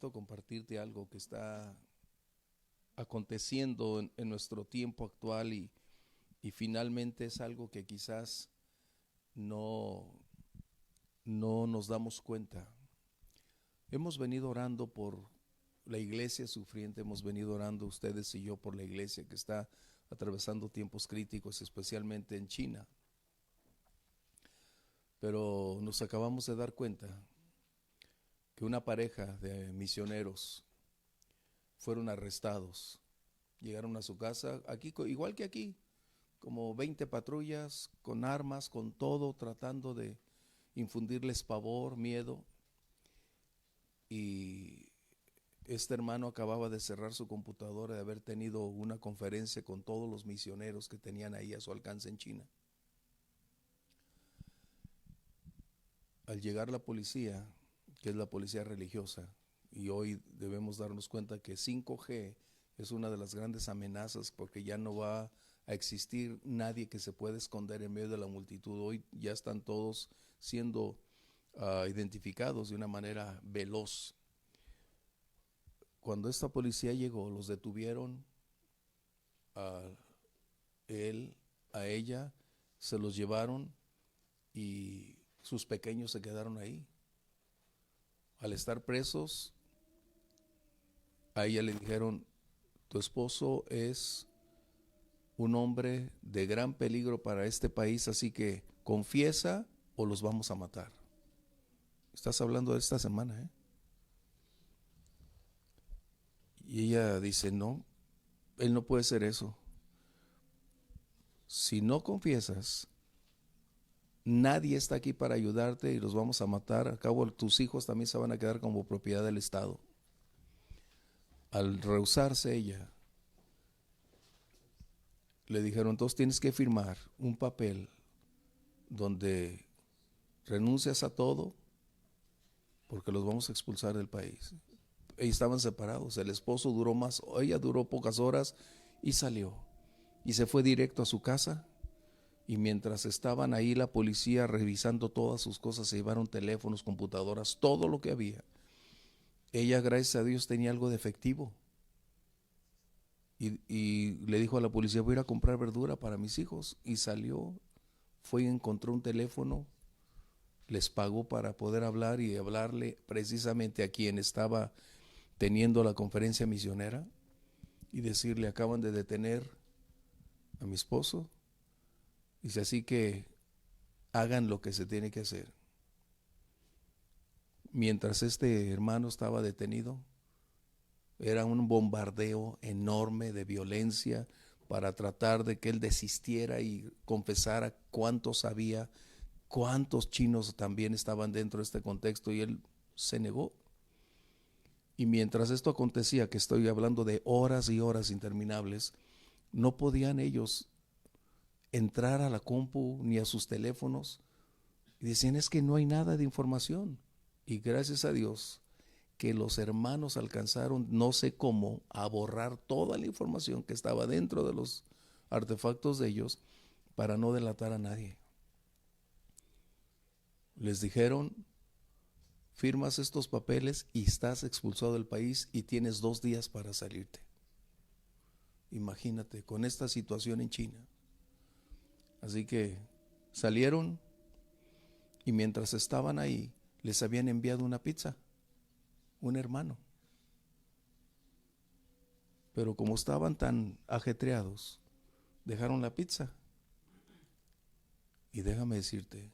momento compartirte algo que está aconteciendo en nuestro tiempo actual y finalmente es algo que quizás no, no nos damos cuenta. Hemos venido orando por la iglesia sufriente, hemos venido orando ustedes y yo por la iglesia que está atravesando tiempos críticos, especialmente en China. Pero nos acabamos de dar cuenta que una pareja de misioneros fueron arrestados. Llegaron a su casa, aquí igual que aquí, como 20 patrullas con armas, con todo, tratando de infundirles pavor, miedo. Y este hermano acababa de cerrar su computadora, de haber tenido una conferencia con todos los misioneros que tenían ahí a su alcance en China. Al llegar la policía, que es la policía religiosa, y hoy debemos darnos cuenta que 5G es una de las grandes amenazas porque ya no va a existir nadie que se pueda esconder en medio de la multitud. Hoy ya están todos siendo identificados de una manera veloz. Cuando esta policía llegó, los detuvieron a él, a ella, se los llevaron y sus pequeños se quedaron ahí. Al estar presos, a ella le dijeron, tu esposo es un hombre de gran peligro para este país, así que confiesa o los vamos a matar. Estás hablando de esta semana, ¿eh? Y ella dice, no, él no puede ser eso. Si no confiesas, nadie está aquí para ayudarte y los vamos a matar. Al cabo, tus hijos también se van a quedar como propiedad del Estado. Al rehusarse ella, le dijeron, entonces tienes que firmar un papel donde renuncias a todo porque los vamos a expulsar del país. Ellos estaban separados, el esposo duró más, ella duró pocas horas y salió. Y se fue directo a su casa y mientras estaban ahí la policía revisando todas sus cosas, se llevaron teléfonos, computadoras, todo lo que había. Ella, gracias a Dios, tenía algo de efectivo. Y le dijo a la policía, voy a ir a comprar verdura para mis hijos. Y salió, fue y encontró un teléfono, les pagó para poder hablar y hablarle precisamente a quien estaba teniendo la conferencia misionera y decirle, acaban de detener a mi esposo. Dice, así que hagan lo que se tiene que hacer. Mientras este hermano estaba detenido, era un bombardeo enorme de violencia para tratar de que él desistiera y confesara cuánto sabía, cuántos chinos también estaban dentro de este contexto, y él se negó. Y mientras esto acontecía, que estoy hablando de horas y horas interminables, no podían ellos entrar a la compu ni a sus teléfonos. Y decían, es que no hay nada de información. Y gracias a Dios que los hermanos alcanzaron, no sé cómo, a borrar toda la información que estaba dentro de los artefactos de ellos para no delatar a nadie. Les dijeron, firmas estos papeles y estás expulsado del país y tienes 2 días para salirte. Imagínate, con esta situación en China. Así que salieron y mientras estaban ahí, les habían enviado una pizza, un hermano. Pero como estaban tan ajetreados, dejaron la pizza. Y déjame decirte,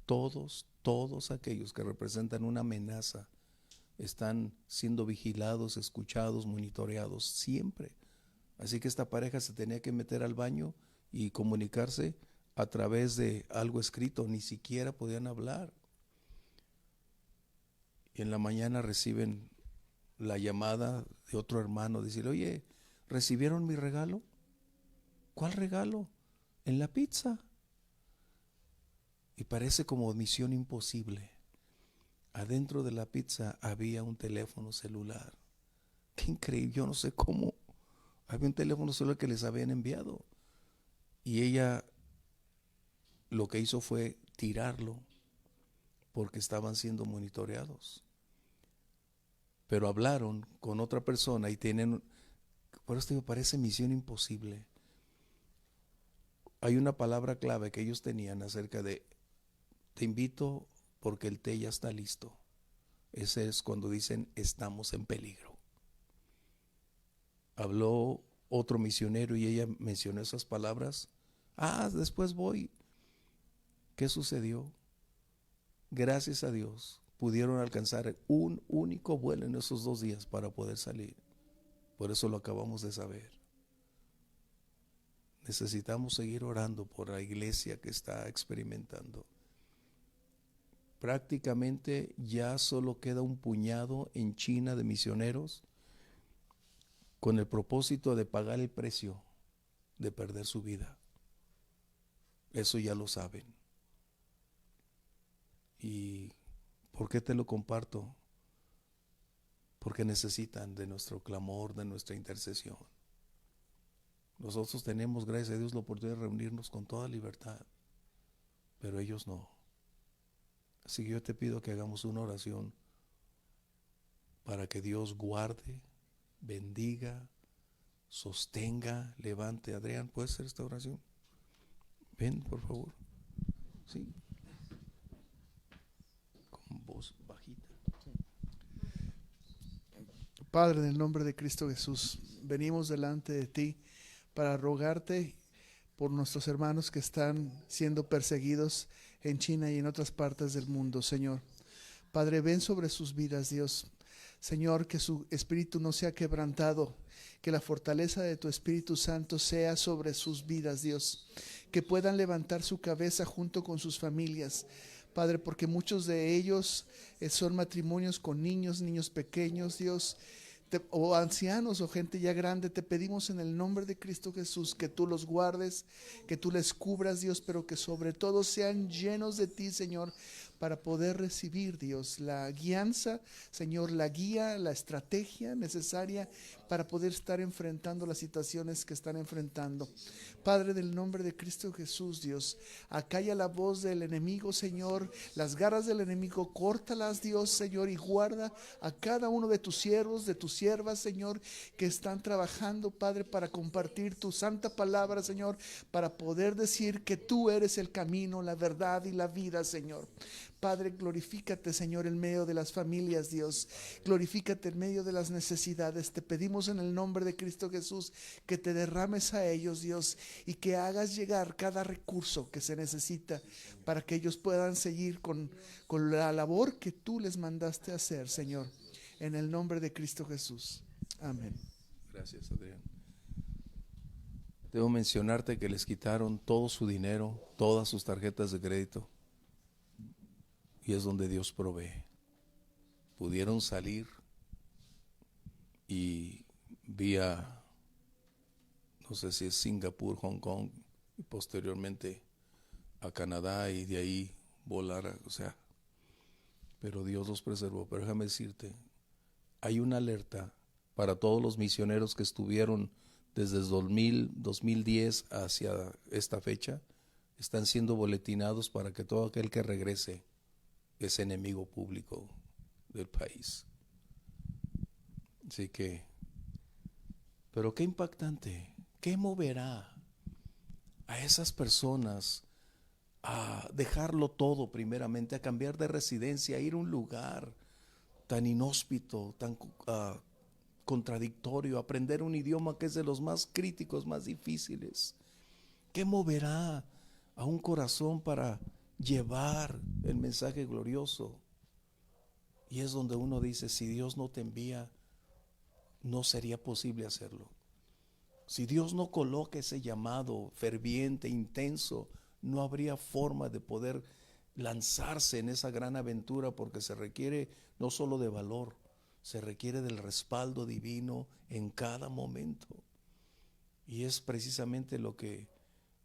todos aquellos que representan una amenaza están siendo vigilados, escuchados, monitoreados siempre. Así que esta pareja se tenía que meter al baño y comunicarse a través de algo escrito, ni siquiera podían hablar. Y en la mañana reciben la llamada de otro hermano, decirle, oye, ¿recibieron mi regalo? ¿Cuál regalo? En la pizza. Y parece como misión imposible. Adentro de la pizza había un teléfono celular. Qué increíble, yo no sé cómo. Había un teléfono celular que les habían enviado. Y ella lo que hizo fue tirarlo porque estaban siendo monitoreados. pero hablaron con otra persona y tienen, por eso digo, parece misión imposible. Hay una palabra clave que ellos tenían acerca de, te invito porque el té ya está listo. Ese es cuando dicen, estamos en peligro. Habló otro misionero y ella mencionó esas palabras. Después voy. ¿Qué sucedió? Gracias a Dios pudieron alcanzar un único vuelo en esos 2 días para poder salir. Por eso lo acabamos de saber. Necesitamos seguir orando por la iglesia que está experimentando. Prácticamente ya solo queda un puñado en China de misioneros con el propósito de pagar el precio de perder su vida. Eso ya lo saben. ¿Y por qué te lo comparto? Porque necesitan de nuestro clamor, de nuestra intercesión. Nosotros tenemos, gracias a Dios, la oportunidad de reunirnos con toda libertad, pero ellos no. Así que yo te pido que hagamos una oración para que Dios guarde, bendiga, sostenga, levante. Adrián, ¿puedes hacer esta oración? Ven, por favor. Sí. Con voz bajita. Padre, en el nombre de Cristo Jesús, venimos delante de ti para rogarte por nuestros hermanos que están siendo perseguidos en China y en otras partes del mundo, Señor. Padre, ven sobre sus vidas, Dios. Señor, que su espíritu no sea quebrantado, que la fortaleza de tu Espíritu Santo sea sobre sus vidas, Dios. Que puedan levantar su cabeza junto con sus familias, Padre, porque muchos de ellos son matrimonios con niños pequeños, Dios, o ancianos o gente ya grande. Te pedimos en el nombre de Cristo Jesús que tú los guardes, que tú les cubras, Dios, pero que sobre todo sean llenos de ti, Señor, para poder recibir, Dios, la guianza, Señor, la guía, la estrategia necesaria para poder estar enfrentando las situaciones que están enfrentando. Padre, del nombre de Cristo Jesús, Dios, acalla la voz del enemigo, Señor, las garras del enemigo, córtalas, Dios, Señor, y guarda a cada uno de tus siervos, de tus siervas, Señor, que están trabajando, Padre, para compartir tu santa palabra, Señor, para poder decir que tú eres el camino, la verdad y la vida, Señor. Padre, glorifícate, Señor, en medio de las familias, Dios. Glorifícate en medio de las necesidades. Te pedimos en el nombre de Cristo Jesús que te derrames a ellos, Dios, y que hagas llegar cada recurso que se necesita para que ellos puedan seguir con la labor que tú les mandaste hacer, Señor. En el nombre de Cristo Jesús. Amén. Gracias, Adrián. Debo mencionarte que les quitaron todo su dinero, todas sus tarjetas de crédito. Y es donde Dios provee. Pudieron salir y vía, no sé si es Singapur, Hong Kong, y posteriormente a Canadá y de ahí volar, pero Dios los preservó. Pero déjame decirte, hay una alerta para todos los misioneros que estuvieron desde 2010 hacia esta fecha, están siendo boletinados para que todo aquel que regrese es enemigo público del país. Así que, pero qué impactante, qué moverá a esas personas a dejarlo todo primeramente, a cambiar de residencia, a ir a un lugar tan inhóspito, tan contradictorio, aprender un idioma que es de los más críticos, más difíciles. ¿Qué moverá a un corazón para llevar el mensaje glorioso? Y es donde uno dice, si Dios no te envía, no sería posible hacerlo. Si Dios no coloca ese llamado ferviente, intenso, no habría forma de poder lanzarse en esa gran aventura, porque se requiere no solo de valor, se requiere del respaldo divino en cada momento. Y es precisamente lo que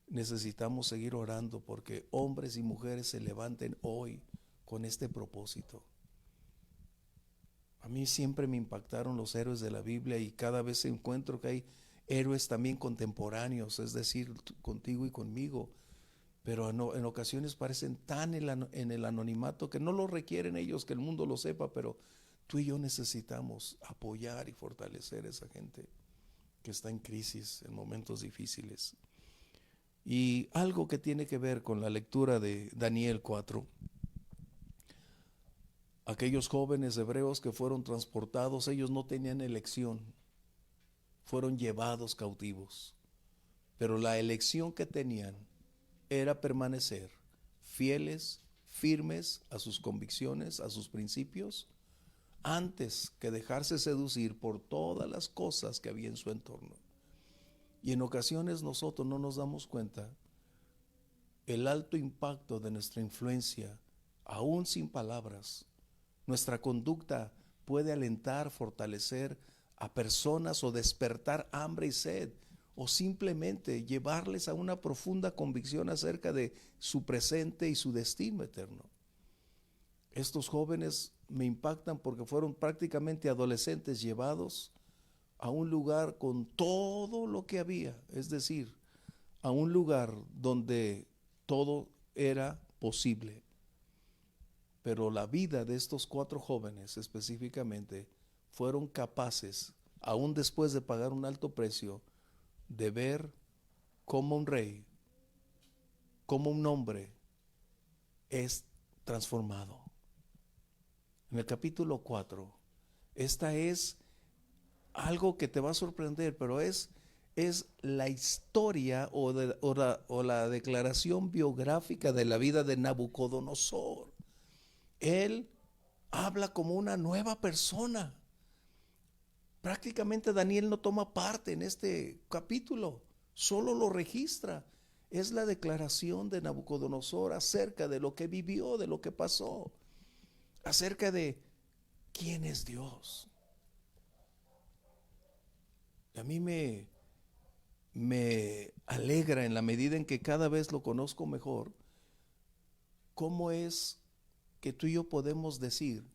necesitamos seguir orando, porque hombres y mujeres se levanten hoy con este propósito. A mí siempre me impactaron los héroes de la Biblia, y cada vez encuentro que hay héroes también contemporáneos, es decir, contigo y conmigo, pero en ocasiones parecen tan en el anonimato que no lo requieren ellos que el mundo lo sepa, pero Tú y yo necesitamos apoyar y fortalecer a esa gente que está en crisis, en momentos difíciles. Y algo que tiene que ver con la lectura de Daniel 4, aquellos jóvenes hebreos que fueron transportados, ellos no tenían elección, fueron llevados cautivos, pero la elección que tenían era permanecer fieles, firmes a sus convicciones, a sus principios, antes que dejarse seducir por todas las cosas que había en su entorno. Y en ocasiones nosotros no nos damos cuenta el alto impacto de nuestra influencia, aún sin palabras. Nuestra conducta puede alentar, fortalecer a personas o despertar hambre y sed, o simplemente llevarles a una profunda convicción acerca de su presente y su destino eterno. Estos jóvenes me impactan porque fueron prácticamente adolescentes llevados a un lugar con todo lo que había, es decir, a un lugar donde todo era posible. Pero la vida de estos 4 jóvenes específicamente fueron capaces, aún después de pagar un alto precio, de ver cómo un rey, cómo un hombre es transformado. En el capítulo 4, esta es algo que te va a sorprender, pero es la historia o la declaración biográfica de la vida de Nabucodonosor. Él habla como una nueva persona. Prácticamente Daniel no toma parte en este capítulo, solo lo registra. Es la declaración de Nabucodonosor acerca de lo que vivió, de lo que pasó, acerca de quién es Dios. A mí me alegra, en la medida en que cada vez lo conozco mejor, cómo es que tú y yo podemos decir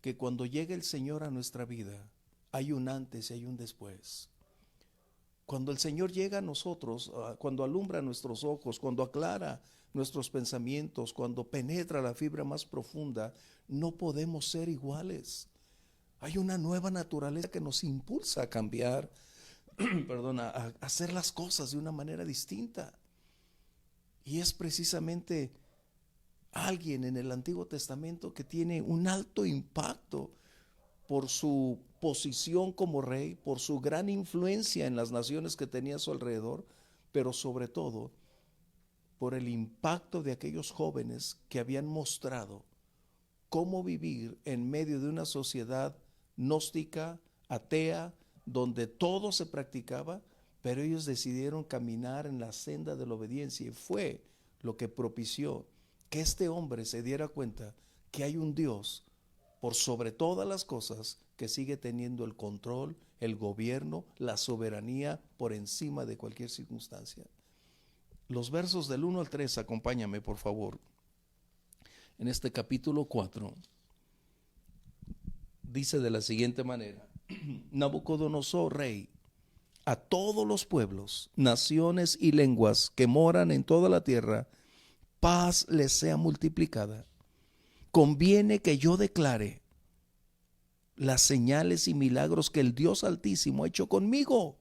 que cuando llega el Señor a nuestra vida, hay un antes y hay un después. Cuando el Señor llega a nosotros, cuando alumbra nuestros ojos, cuando aclara nuestros pensamientos, cuando penetra la fibra más profunda, no podemos ser iguales. Hay una nueva naturaleza que nos impulsa a cambiar, a hacer las cosas de una manera distinta. Y es precisamente alguien en el Antiguo Testamento que tiene un alto impacto por su posición como rey, por su gran influencia en las naciones que tenía a su alrededor, pero sobre todo por el impacto de aquellos jóvenes que habían mostrado cómo vivir en medio de una sociedad gnóstica, atea, donde todo se practicaba, pero ellos decidieron caminar en la senda de la obediencia, y fue lo que propició que este hombre se diera cuenta que hay un Dios por sobre todas las cosas que sigue teniendo el control, el gobierno, la soberanía por encima de cualquier circunstancia. Los versos del 1 al 3, acompáñame por favor. En este capítulo 4 dice de la siguiente manera: Nabucodonosor, rey, a todos los pueblos, naciones y lenguas que moran en toda la tierra, paz les sea multiplicada. Conviene que yo declare las señales y milagros que el Dios Altísimo ha hecho conmigo.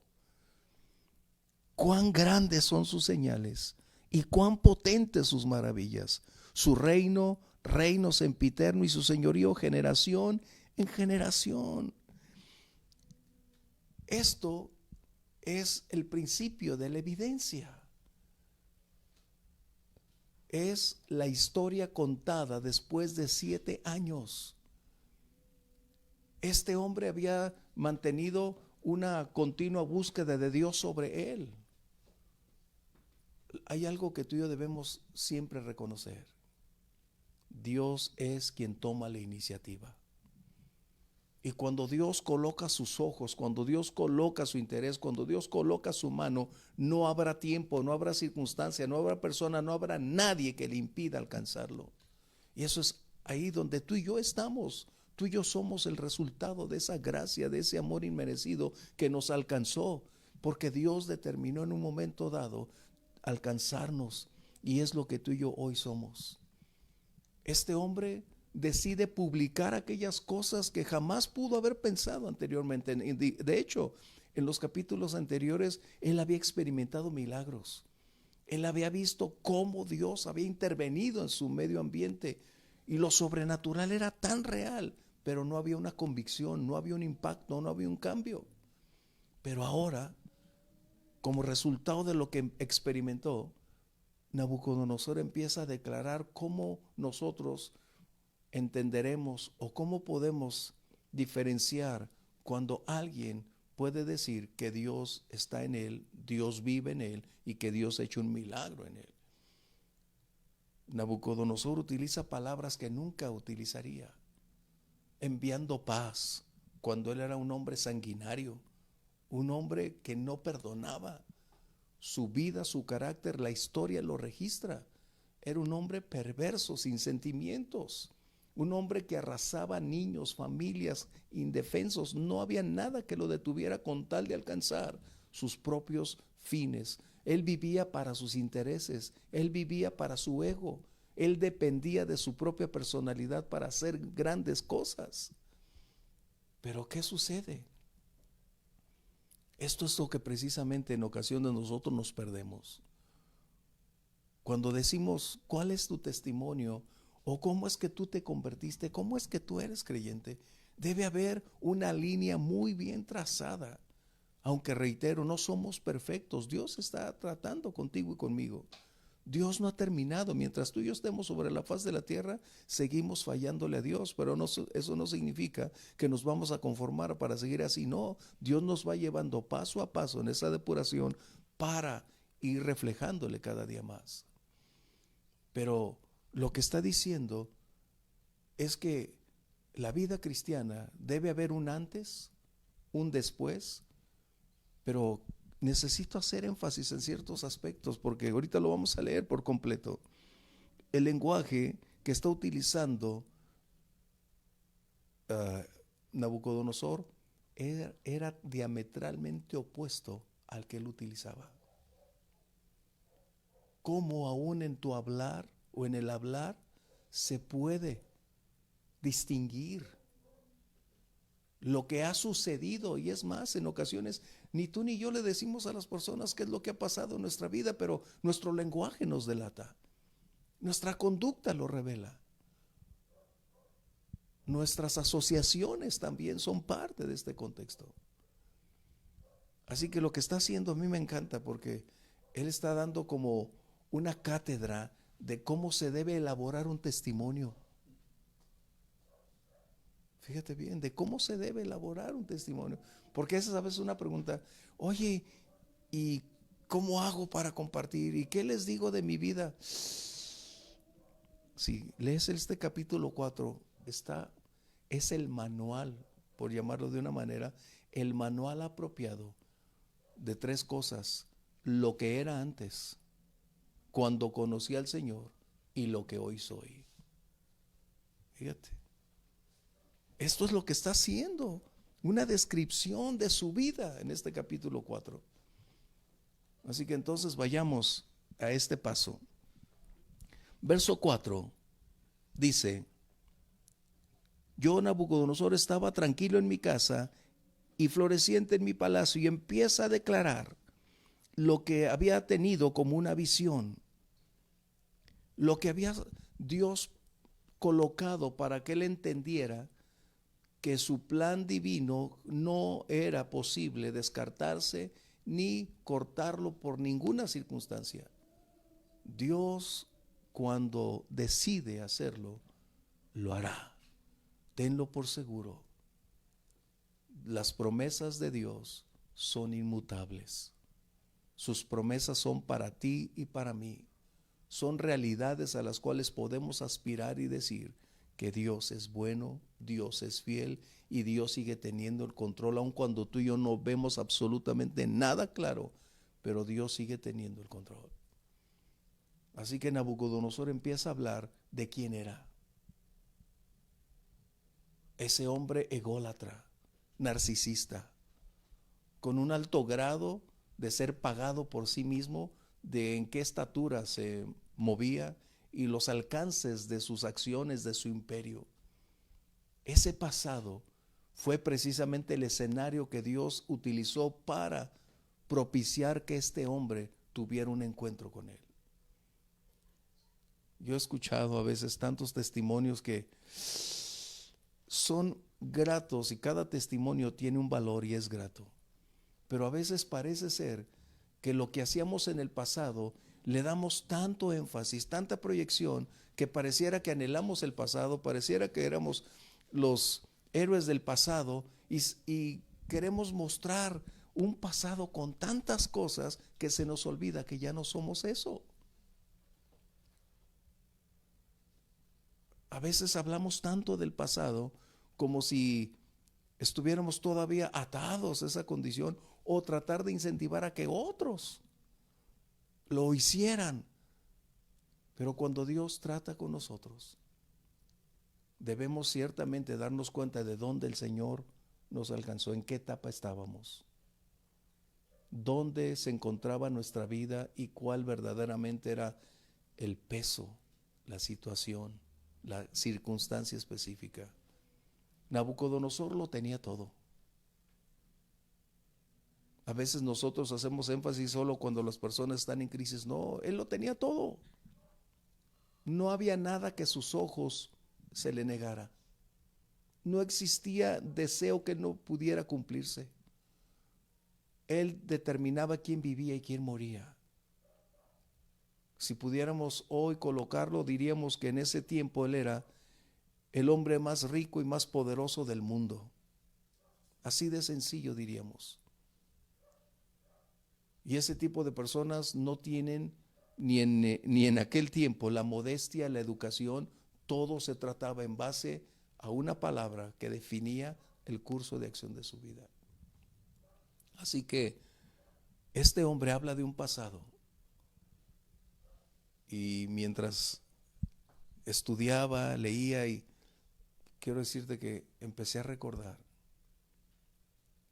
Cuán grandes son sus señales y cuán potentes sus maravillas. Su reino, reino sempiterno, y su señorío generación en generación. Esto es el principio de la evidencia. Es la historia contada después de 7 años. Este hombre había mantenido una continua búsqueda de Dios sobre él. Hay algo que tú y yo debemos siempre reconocer. Dios es quien toma la iniciativa. Y cuando Dios coloca sus ojos, cuando Dios coloca su interés, cuando Dios coloca su mano, no habrá tiempo, no habrá circunstancia, no habrá persona, no habrá nadie que le impida alcanzarlo. Y eso es ahí donde tú y yo estamos. Tú y yo somos el resultado de esa gracia, de ese amor inmerecido que nos alcanzó, porque Dios determinó en un momento dado alcanzarnos, y es lo que tú y yo hoy somos. Este hombre decide publicar aquellas cosas que jamás pudo haber pensado anteriormente. De hecho, en los capítulos anteriores, él había experimentado milagros. Él había visto cómo Dios había intervenido en su medio ambiente y lo sobrenatural era tan real, pero no había una convicción, no había un impacto, no había un cambio. Pero ahora, como resultado de lo que experimentó, Nabucodonosor empieza a declarar cómo nosotros entenderemos o cómo podemos diferenciar cuando alguien puede decir que Dios está en él, Dios vive en él y que Dios ha hecho un milagro en él. Nabucodonosor utiliza palabras que nunca utilizaría, enviando paz cuando él era un hombre sanguinario, un hombre que no perdonaba. Su vida, su carácter, la historia lo registra. Era un hombre perverso, sin sentimientos, un hombre que arrasaba niños, familias, indefensos. No había nada que lo detuviera con tal de alcanzar sus propios fines. Él vivía para sus intereses, él vivía para su ego, él dependía de su propia personalidad para hacer grandes cosas. Pero ¿qué sucede? Esto es lo que precisamente en ocasiones nosotros nos perdemos. Cuando decimos, ¿cuál es tu testimonio? O cómo es que tú te convertiste, cómo es que tú eres creyente, debe haber una línea muy bien trazada. Aunque reitero, no somos perfectos, Dios está tratando contigo y conmigo. Dios no ha terminado, mientras tú y yo estemos sobre la faz de la tierra, seguimos fallándole a Dios, pero no, eso no significa que nos vamos a conformar para seguir así, no, Dios nos va llevando paso a paso en esa depuración para ir reflejándole cada día más. Pero lo que está diciendo es que la vida cristiana debe haber un antes, un después, pero necesito hacer énfasis en ciertos aspectos porque ahorita lo vamos a leer por completo. El lenguaje que está utilizando Nabucodonosor era diametralmente opuesto al que él utilizaba. ¿Cómo aún en tu hablar o en el hablar se puede distinguir lo que ha sucedido? Y es más, en ocasiones ni tú ni yo le decimos a las personas qué es lo que ha pasado en nuestra vida, pero nuestro lenguaje nos delata, nuestra conducta lo revela, nuestras asociaciones también son parte de este contexto. Así que lo que está haciendo a mí me encanta porque él está dando como una cátedra de cómo se debe elaborar un testimonio. Fíjate bien, de cómo se debe elaborar un testimonio. Porque esa es a veces una pregunta, oye, ¿y cómo hago para compartir? ¿Y qué les digo de mi vida? Si lees este capítulo 4, es el manual, por llamarlo de una manera, el manual apropiado de tres cosas: lo que era antes, cuando conocí al Señor, y lo que hoy soy. Fíjate. Esto es lo que está haciendo, una descripción de su vida en este capítulo 4. Así que entonces vayamos a este paso. Verso 4 dice: yo, Nabucodonosor, estaba tranquilo en mi casa y floreciente en mi palacio, y empieza a declarar lo que había tenido como una visión, lo que había Dios colocado para que él entendiera que su plan divino no era posible descartarse ni cortarlo por ninguna circunstancia. Dios, cuando decide hacerlo, lo hará. Tenlo por seguro. Las promesas de Dios son inmutables. Sus promesas son para ti y para mí. Son realidades a las cuales podemos aspirar y decir que Dios es bueno, Dios es fiel y Dios sigue teniendo el control, aun cuando tú y yo no vemos absolutamente nada claro, pero Dios sigue teniendo el control. Así que Nabucodonosor empieza a hablar de quién era. Ese hombre ególatra, narcisista, con un alto grado de ser pagado por sí mismo, de en qué estatura se movía y los alcances de sus acciones, de su imperio. Ese pasado fue precisamente el escenario que Dios utilizó para propiciar que este hombre tuviera un encuentro con él. Yo he escuchado a veces tantos testimonios que son gratos y cada testimonio tiene un valor y es grato. Pero a veces parece ser que lo que hacíamos en el pasado le damos tanto énfasis, tanta proyección, que pareciera que anhelamos el pasado, pareciera que éramos los héroes del pasado y queremos mostrar un pasado con tantas cosas que se nos olvida que ya no somos eso. A veces hablamos tanto del pasado como si estuviéramos todavía atados a esa condición o tratar de incentivar a que otros lo hicieran. Pero cuando Dios trata con nosotros, debemos ciertamente darnos cuenta de dónde el Señor nos alcanzó, en qué etapa estábamos, dónde se encontraba nuestra vida y cuál verdaderamente era el peso, la situación, la circunstancia específica. Nabucodonosor lo tenía todo. A veces nosotros hacemos énfasis solo cuando las personas están en crisis. No, él lo tenía todo. No había nada que sus ojos se le negara. No existía deseo que no pudiera cumplirse. Él determinaba quién vivía y quién moría. Si pudiéramos hoy colocarlo, diríamos que en ese tiempo él era el hombre más rico y más poderoso del mundo. Así de sencillo diríamos. Y ese tipo de personas no tienen ni en aquel tiempo la modestia, la educación. Todo se trataba en base a una palabra que definía el curso de acción de su vida. Así que este hombre habla de un pasado. Y mientras estudiaba, leía, y quiero decirte que empecé a recordar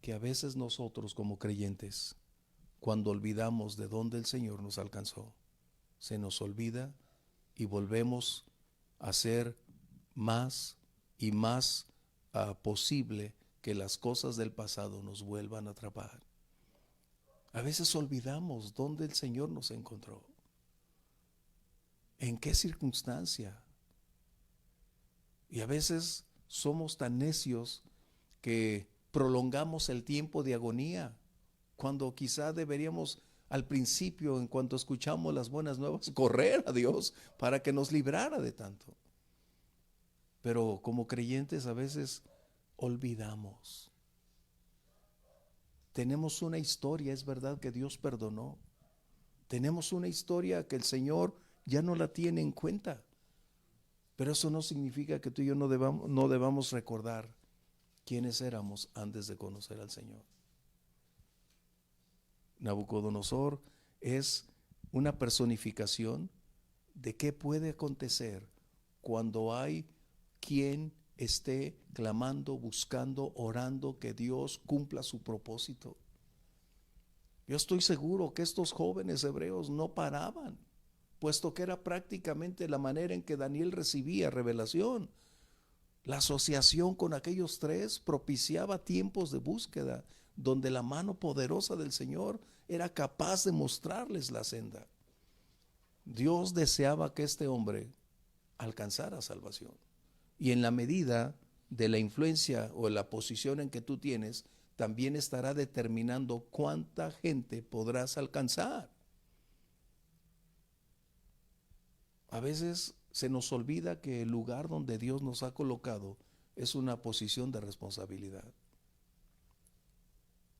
que a veces nosotros como creyentes, cuando olvidamos de dónde el Señor nos alcanzó, se nos olvida y volvemos a hacer más y más posible que las cosas del pasado nos vuelvan a atrapar. A veces olvidamos dónde el Señor nos encontró, en qué circunstancia. Y a veces somos tan necios que prolongamos el tiempo de agonía, cuando quizá deberíamos al principio, en cuanto escuchamos las buenas nuevas, correr a Dios para que nos librara de tanto. Pero como creyentes a veces olvidamos. Tenemos una historia, es verdad que Dios perdonó. Tenemos una historia que el Señor ya no la tiene en cuenta. Pero eso no significa que tú y yo no debamos recordar quiénes éramos antes de conocer al Señor. Nabucodonosor es una personificación de qué puede acontecer cuando hay quien esté clamando, buscando, orando que Dios cumpla su propósito. Yo estoy seguro que estos jóvenes hebreos no paraban, puesto que era prácticamente la manera en que Daniel recibía revelación. La asociación con aquellos tres propiciaba tiempos de búsqueda, donde la mano poderosa del Señor era capaz de mostrarles la senda. Dios deseaba que este hombre alcanzara salvación. Y en la medida de la influencia o la posición en que tú tienes, también estará determinando cuánta gente podrás alcanzar. A veces se nos olvida que el lugar donde Dios nos ha colocado es una posición de responsabilidad.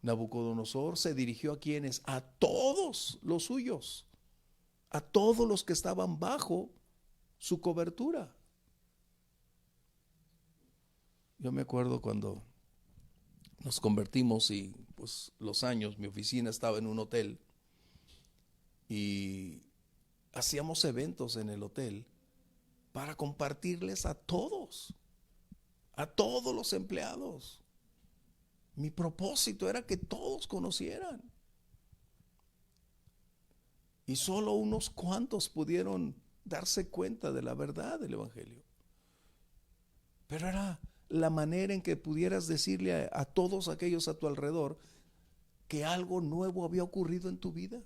Nabucodonosor se dirigió a quienes, a todos los suyos, a todos los que estaban bajo su cobertura. Yo me acuerdo cuando nos convertimos y pues los años, mi oficina estaba en un hotel y hacíamos eventos en el hotel para compartirles a todos los empleados. Mi propósito era que todos conocieran. Y solo unos cuantos pudieron darse cuenta de la verdad del Evangelio. Pero era la manera en que pudieras decirle a todos aquellos a tu alrededor que algo nuevo había ocurrido en tu vida.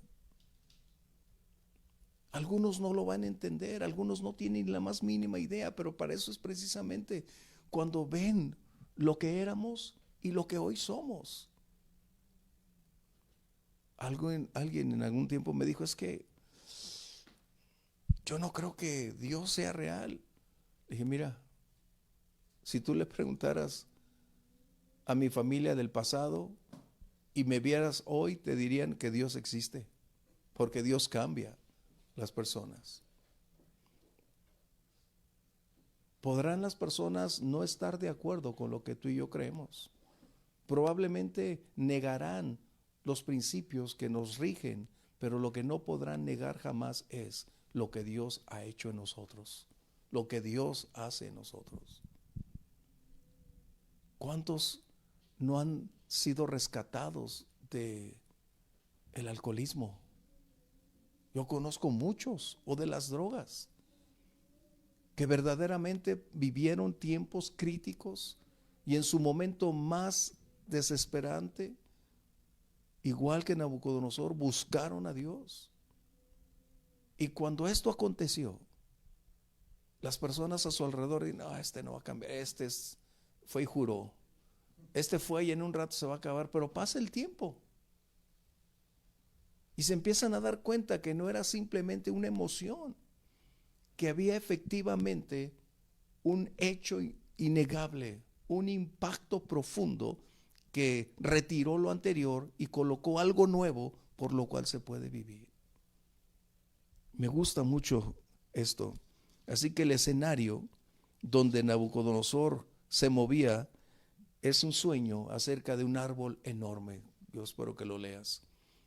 Algunos no lo van a entender, algunos no tienen la más mínima idea, pero para eso es precisamente cuando ven lo que éramos y lo que hoy somos. Alguien en algún tiempo me dijo, es que yo no creo que Dios sea real. Le dije, mira, si tú le preguntaras a mi familia del pasado y me vieras hoy, te dirían que Dios existe, porque Dios cambia las personas. Podrán las personas no estar de acuerdo con lo que tú y yo creemos. Probablemente negarán los principios que nos rigen, pero lo que no podrán negar jamás es lo que Dios ha hecho en nosotros, lo que Dios hace en nosotros. ¿Cuántos no han sido rescatados de el alcoholismo? Yo conozco muchos, o de las drogas, que verdaderamente vivieron tiempos críticos y en su momento más desesperante, igual que Nabucodonosor, buscaron a Dios. Y cuando esto aconteció, las personas a su alrededor dicen, no, este no va a cambiar, fue y juró, este fue y en un rato se va a acabar, pero pasa el tiempo. Y se empiezan a dar cuenta que no era simplemente una emoción, que había efectivamente un hecho innegable, un impacto profundo que retiró lo anterior y colocó algo nuevo por lo cual se puede vivir. Me gusta mucho esto. Así que el escenario donde Nabucodonosor se movía es un sueño acerca de un árbol enorme. Yo espero que lo leas.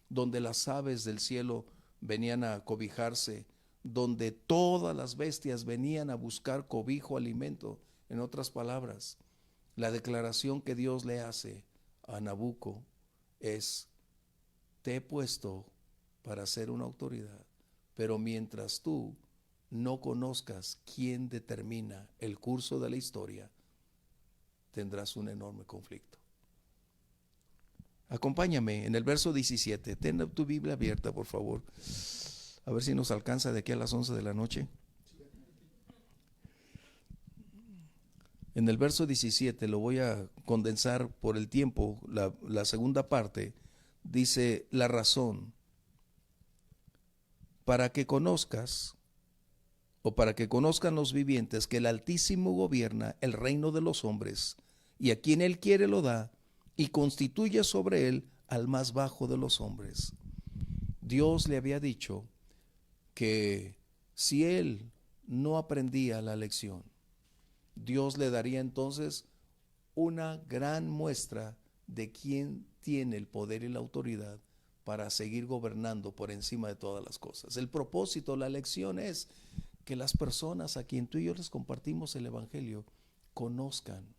Donde las aves del cielo venían a cobijarse, donde todas las bestias venían a buscar cobijo, alimento. En otras palabras, la declaración que Dios le hace a Nabucco es: te he puesto para ser una autoridad, pero mientras tú no conozcas quién determina el curso de la historia, tendrás un enorme conflicto. Acompáñame en el verso 17. Ten tu Biblia abierta, por favor. A ver si nos alcanza de aquí a las 11 de la noche. En el verso 17, lo voy a condensar por el tiempo, la segunda parte, dice la razón. Para que conozcas, o para que conozcan los vivientes, que el Altísimo gobierna el reino de los hombres, y a quien Él quiere lo da, y constituye sobre él al más bajo de los hombres. Dios le había dicho que si él no aprendía la lección, Dios le daría entonces una gran muestra de quién tiene el poder y la autoridad para seguir gobernando por encima de todas las cosas. El propósito, la lección es que las personas a quien tú y yo les compartimos el Evangelio conozcan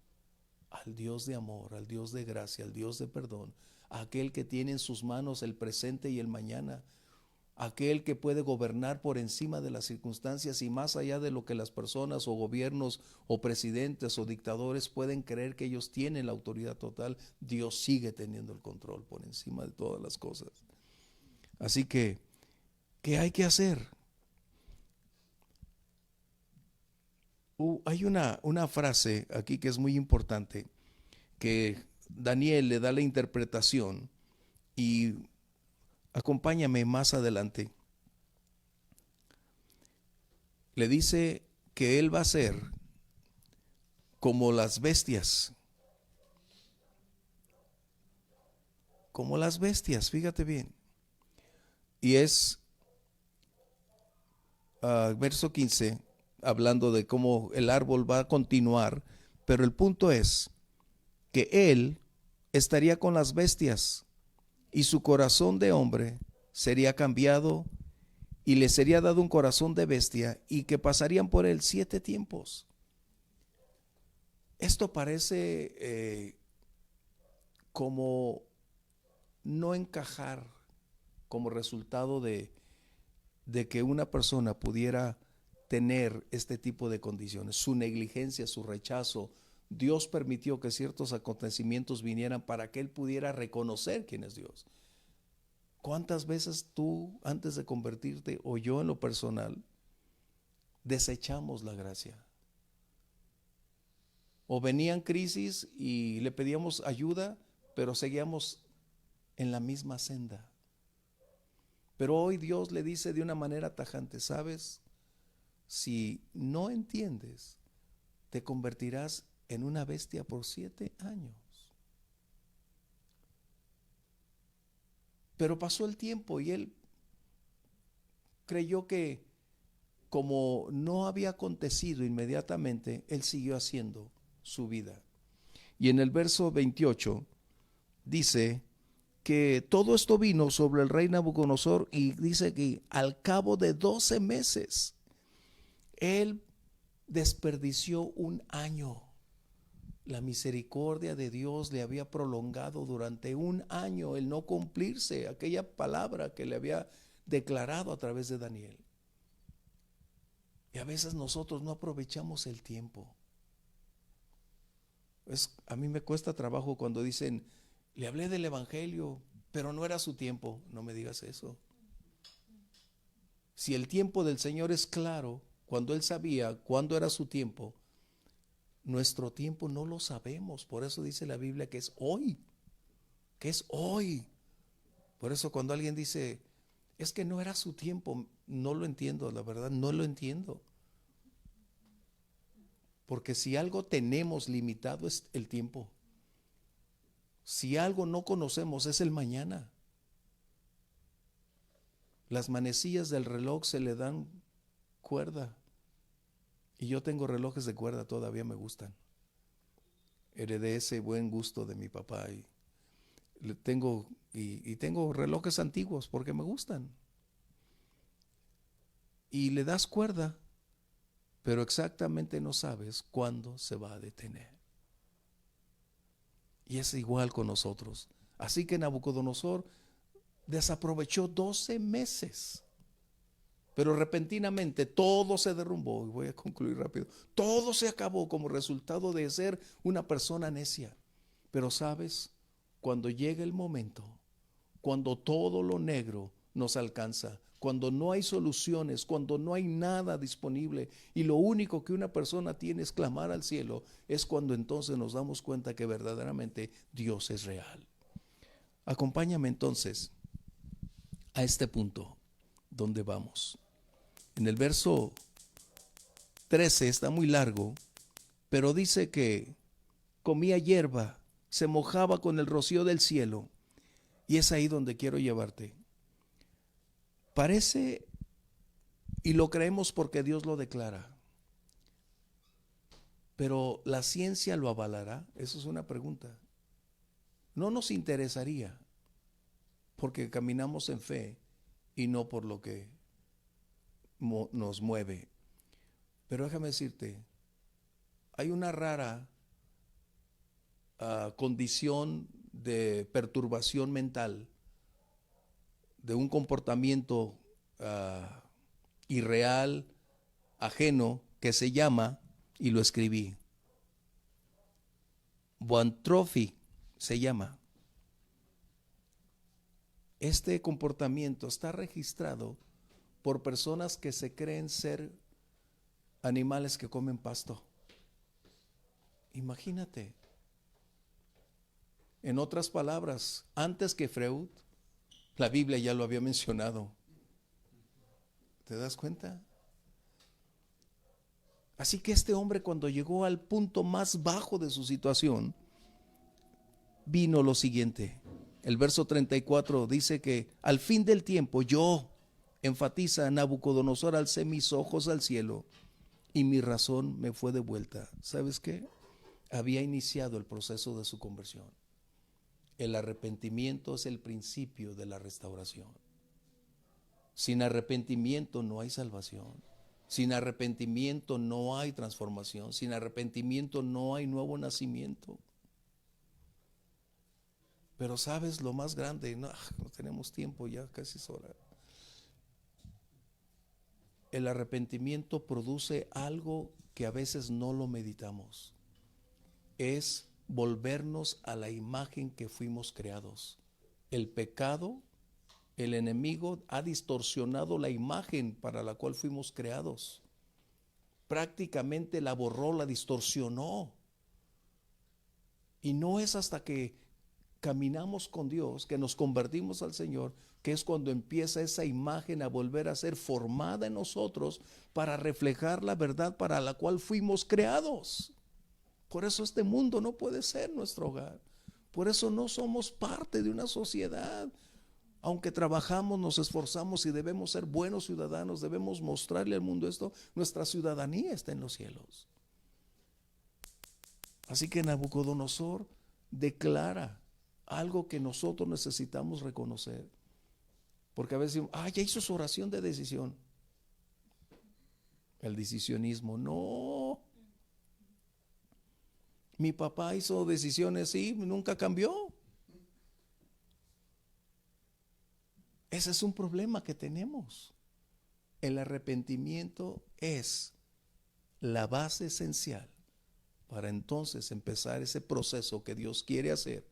al Dios de amor, al Dios de gracia, al Dios de perdón, a aquel que tiene en sus manos el presente y el mañana, aquel que puede gobernar por encima de las circunstancias y más allá de lo que las personas o gobiernos o presidentes o dictadores pueden creer que ellos tienen la autoridad total. Dios sigue teniendo el control por encima de todas las cosas. Así que, ¿qué hay que hacer? Hay una frase aquí que es muy importante, que Daniel le da la interpretación, y acompáñame más adelante. Le dice que él va a ser como las bestias. Como las bestias, fíjate bien. Y es verso 15, hablando de cómo el árbol va a continuar, pero el punto es que él estaría con las bestias y su corazón de hombre sería cambiado y le sería dado un corazón de bestia, y que pasarían por él 7 tiempos. Esto parece como no encajar como resultado de que una persona pudiera tener este tipo de condiciones. Su negligencia, su rechazo. Dios permitió que ciertos acontecimientos vinieran para que él pudiera reconocer quién es Dios. ¿Cuántas veces tú, antes de convertirte, o yo en lo personal, desechamos la gracia? O venían crisis y le pedíamos ayuda, pero seguíamos en la misma senda. Pero hoy Dios le dice de una manera tajante, ¿sabes? Si no entiendes, te convertirás en una bestia por 7 años. Pero pasó el tiempo y él creyó que como no había acontecido inmediatamente, él siguió haciendo su vida. Y en el verso 28 dice que todo esto vino sobre el rey Nabucodonosor, y dice que al cabo de 12 meses, él desperdició 1 año. La misericordia de Dios le había prolongado durante 1 año el no cumplirse aquella palabra que le había declarado a través de Daniel. Y a veces nosotros no aprovechamos el tiempo. A mí me cuesta trabajo cuando dicen, le hablé del evangelio, pero no era su tiempo. No me digas eso. Si el tiempo del Señor es claro, cuando Él sabía cuándo era su tiempo, nuestro tiempo no lo sabemos. Por eso dice la Biblia que es hoy. Que es hoy. Por eso cuando alguien dice, es que no era su tiempo, no lo entiendo, la verdad, no lo entiendo. Porque si algo tenemos limitado es el tiempo. Si algo no conocemos es el mañana. Las manecillas del reloj se le dan cuerda. Y yo tengo relojes de cuerda, todavía me gustan. Heredé ese buen gusto de mi papá y tengo relojes antiguos porque me gustan. Y le das cuerda, pero exactamente no sabes cuándo se va a detener. Y es igual con nosotros. Así que Nabucodonosor desaprovechó 12 meses. Pero repentinamente todo se derrumbó. Y voy a concluir rápido. Todo se acabó como resultado de ser una persona necia. Pero sabes, cuando llega el momento, cuando todo lo negro nos alcanza, cuando no hay soluciones, cuando no hay nada disponible y lo único que una persona tiene es clamar al cielo, es cuando entonces nos damos cuenta que verdaderamente Dios es real. Acompáñame entonces a este punto donde vamos. En el verso 13 está muy largo, pero dice que comía hierba, se mojaba con el rocío del cielo, y es ahí donde quiero llevarte. Parece, y lo creemos porque Dios lo declara, pero ¿la ciencia lo avalará? Eso es una pregunta. No nos interesaría, porque caminamos en fe y no por lo que nos mueve. Pero déjame decirte, hay una rara condición de perturbación mental, de un comportamiento irreal, ajeno, que se llama, y lo escribí, boanthropy se llama. Este comportamiento está registrado por personas que se creen ser animales que comen pasto. Imagínate. En otras palabras, antes que Freud, la Biblia ya lo había mencionado. ¿Te das cuenta? Así que este hombre, cuando llegó al punto más bajo de su situación, vino lo siguiente. El verso 34 dice que al fin del tiempo yo, enfatiza Nabucodonosor, alcé mis ojos al cielo y mi razón me fue devuelta. ¿Sabes qué? Había iniciado el proceso de su conversión. El arrepentimiento es el principio de la restauración. Sin arrepentimiento no hay salvación. Sin arrepentimiento no hay transformación. Sin arrepentimiento no hay nuevo nacimiento. Pero sabes lo más grande, no tenemos tiempo, ya casi es hora. el arrepentimiento produce algo que a veces no lo meditamos. Es volvernos a la imagen que fuimos creados. El pecado, el enemigo ha distorsionado la imagen para la cual fuimos creados. Prácticamente la borró, la distorsionó. Y no es hasta que caminamos con Dios, que nos convertimos al Señor, que es cuando empieza esa imagen a volver a ser formada en nosotros para reflejar la verdad para la cual fuimos creados. Por eso este mundo no puede ser nuestro hogar. Por eso no somos parte de una sociedad. Aunque trabajamos, nos esforzamos y debemos ser buenos ciudadanos, debemos mostrarle al mundo esto, nuestra ciudadanía está en los cielos. Así que Nabucodonosor declara algo que nosotros necesitamos reconocer. Porque a veces decimos, ya hizo su oración de decisión. El decisionismo, no. Mi papá hizo decisiones, sí, nunca cambió. Ese es un problema que tenemos. El arrepentimiento es la base esencial para entonces empezar ese proceso que Dios quiere hacer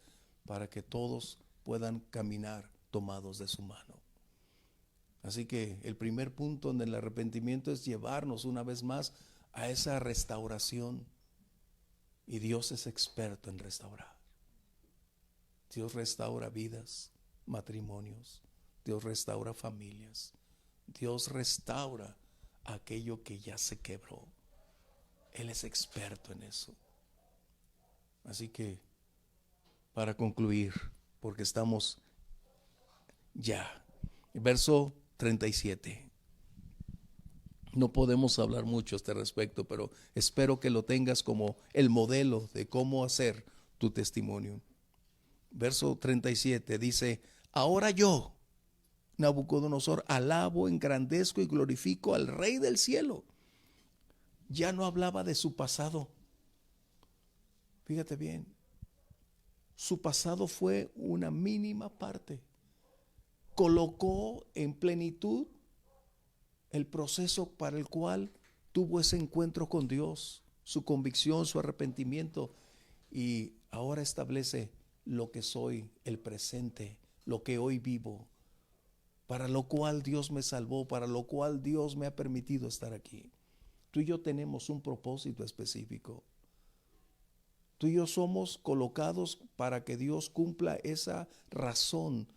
para que todos puedan caminar tomados de su mano. Así que el primer punto en el arrepentimiento es llevarnos una vez más a esa restauración. Y Dios es experto en restaurar. Dios restaura vidas, matrimonios. Dios restaura familias. Dios restaura aquello que ya se quebró. Él es experto en eso. Así que, para concluir, porque estamos ya, verso 37. No podemos hablar mucho a este respecto, pero espero que lo tengas como el modelo de cómo hacer tu testimonio. Verso 37 dice, ahora yo, Nabucodonosor, alabo, engrandezco y glorifico al Rey del cielo. Ya no hablaba de su pasado. Fíjate bien, su pasado fue una mínima parte. Colocó en plenitud el proceso para el cual tuvo ese encuentro con Dios, su convicción, su arrepentimiento, y ahora establece lo que soy, el presente, lo que hoy vivo, para lo cual Dios me salvó, para lo cual Dios me ha permitido estar aquí. Tú y yo tenemos un propósito específico. Tú y yo somos colocados para que Dios cumpla esa razón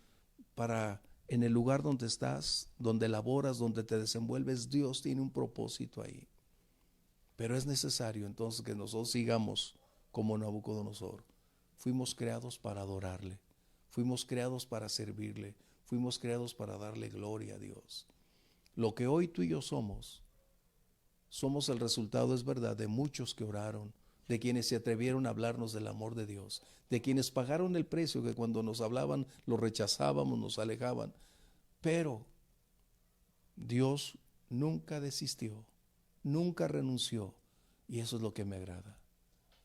para en el lugar donde estás, donde laboras, donde te desenvuelves. Dios tiene un propósito ahí. Pero es necesario entonces que nosotros sigamos como Nabucodonosor. Fuimos creados para adorarle. Fuimos creados para servirle. Fuimos creados para darle gloria a Dios. Lo que hoy tú y yo somos el resultado, es verdad, de muchos que oraron, de quienes se atrevieron a hablarnos del amor de Dios, de quienes pagaron el precio que cuando nos hablaban lo rechazábamos, nos alejaban. Pero Dios nunca desistió, nunca renunció, y eso es lo que me agrada.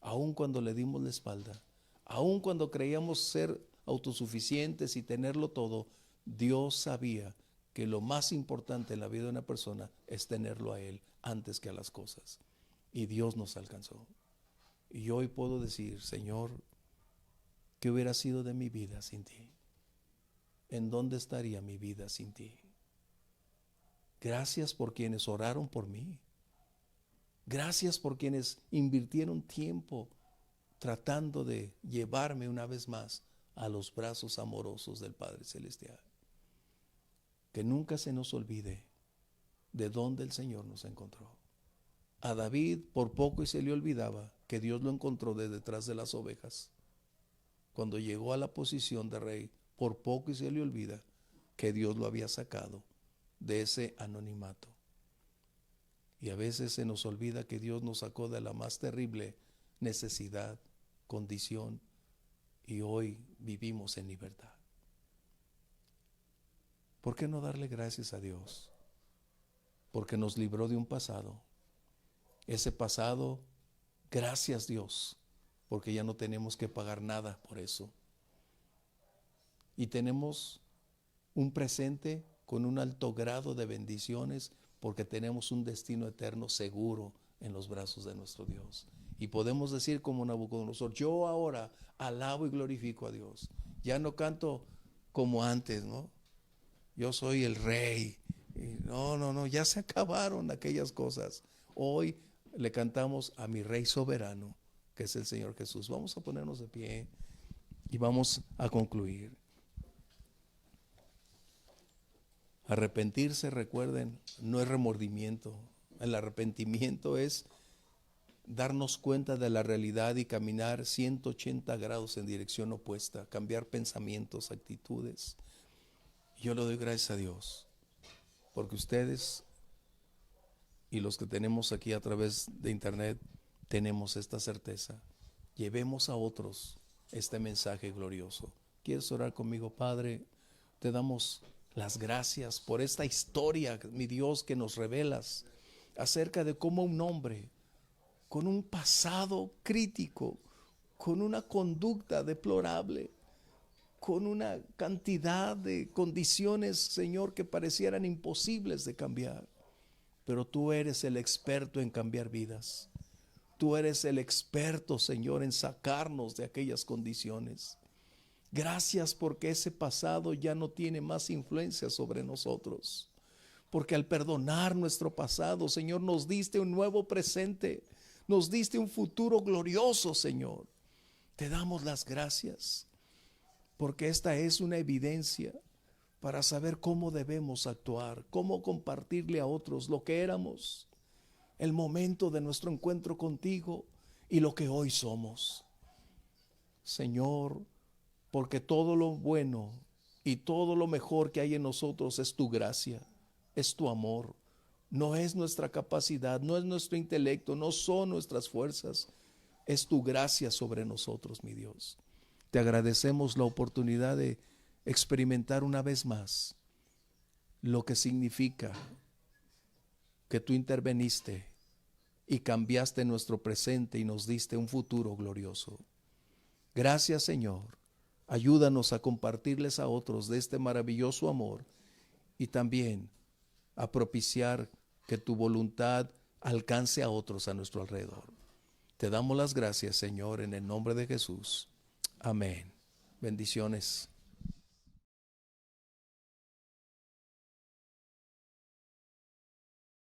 Aun cuando le dimos la espalda, aun cuando creíamos ser autosuficientes y tenerlo todo, Dios sabía que lo más importante en la vida de una persona es tenerlo a Él antes que a las cosas. Y Dios nos alcanzó. Y hoy puedo decir, Señor, ¿qué hubiera sido de mi vida sin ti? ¿En dónde estaría mi vida sin ti? Gracias por quienes oraron por mí. Gracias por quienes invirtieron tiempo tratando de llevarme una vez más a los brazos amorosos del Padre Celestial. Que nunca se nos olvide de dónde el Señor nos encontró. A David por poco y se le olvidaba que Dios lo encontró de detrás de las ovejas. Cuando llegó a la posición de rey, por poco y se le olvida que Dios lo había sacado de ese anonimato. Y a veces se nos olvida que Dios nos sacó de la más terrible necesidad, condición, y hoy vivimos en libertad. ¿Por qué no darle gracias a Dios? Porque nos libró de un pasado. Ese pasado, gracias Dios, porque ya no tenemos que pagar nada por eso. Y tenemos un presente con un alto grado de bendiciones porque tenemos un destino eterno seguro en los brazos de nuestro Dios. Y podemos decir como Nabucodonosor, yo ahora alabo y glorifico a Dios. Ya no canto como antes, ¿no? Yo soy el rey. Y no, ya se acabaron aquellas cosas. Hoy le cantamos a mi Rey soberano, que es el Señor Jesús. Vamos a ponernos de pie y vamos a concluir. Arrepentirse, recuerden, no es remordimiento. El arrepentimiento es darnos cuenta de la realidad y caminar 180 grados en dirección opuesta, cambiar pensamientos, actitudes. Yo le doy gracias a Dios, porque ustedes y los que tenemos aquí a través de internet tenemos esta certeza. Llevemos a otros este mensaje glorioso. ¿Quieres orar conmigo, Padre? Te damos las gracias por esta historia, mi Dios, que nos revelas acerca de cómo un hombre con un pasado crítico, con una conducta deplorable, con una cantidad de condiciones, Señor, que parecieran imposibles de cambiar, pero tú eres el experto en cambiar vidas. Tú eres el experto, Señor, en sacarnos de aquellas condiciones. Gracias porque ese pasado ya no tiene más influencia sobre nosotros. Porque al perdonar nuestro pasado, Señor, nos diste un nuevo presente. Nos diste un futuro glorioso, Señor. Te damos las gracias. Porque esta es una evidencia para saber cómo debemos actuar, cómo compartirle a otros lo que éramos, el momento de nuestro encuentro contigo y lo que hoy somos. Señor, porque todo lo bueno y todo lo mejor que hay en nosotros es tu gracia, es tu amor, no es nuestra capacidad, no es nuestro intelecto, no son nuestras fuerzas, es tu gracia sobre nosotros, mi Dios. Te agradecemos la oportunidad de experimentar una vez más lo que significa que tú interveniste y cambiaste nuestro presente y nos diste un futuro glorioso. Gracias, Señor. Ayúdanos a compartirles a otros de este maravilloso amor y también a propiciar que tu voluntad alcance a otros a nuestro alrededor. Te damos las gracias, Señor, en el nombre de Jesús. Amén. Bendiciones.